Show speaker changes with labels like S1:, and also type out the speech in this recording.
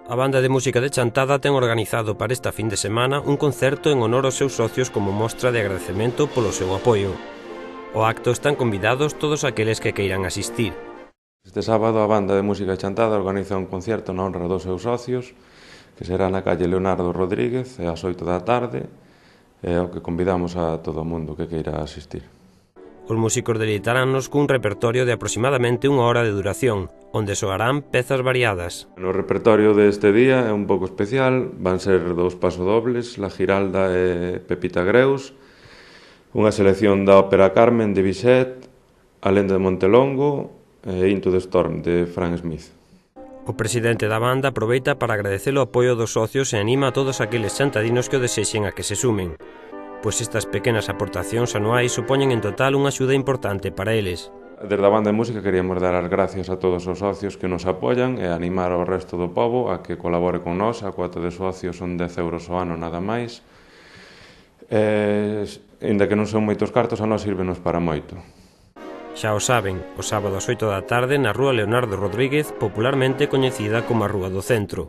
S1: A banda de música de Chantada ten organizado para esta fin de semana un concerto en honor aos seus socios como mostra de agradecemento polo seu apoio. O acto están convidados todos aqueles que queiran asistir.
S2: Este sábado a banda de música de Chantada organiza un concerto na honra dos seus socios, que será na calle Leonardo Rodríguez ás 8 da tarde, e ao que convidamos a todo o mundo que queira asistir.
S1: Os músicos deleitarannos cun repertorio de aproximadamente 1 hora de duración, onde soarán pezas variadas.
S2: O repertorio deste día é un pouco especial, van ser 2 pasodobles, La Giralda e Pepita Greus, unha selección da ópera Carmen de Bizet, A lenda de Montelongo e Into the Storm de Frank Smith.
S1: O presidente da banda aproveita para agradecer o apoio dos socios e anima a todos aqueles chantadinos que o desexen a que se sumen, pois estas pequenas aportacións anuais supoñen en total unha axuda importante para eles.
S2: Desde a banda de música queríamos dar as gracias a todos os socios que nos apoian e animar ao resto do pobo a que colabore con nós. A cuota de socios son 10 euros ao ano nada máis. Ainda que non son moitos cartos, a nós sírvenos para moito.
S1: Xa o saben, o sábado ás 8 da tarde na rúa Leonardo Rodríguez, popularmente coñecida como a Rúa do Centro.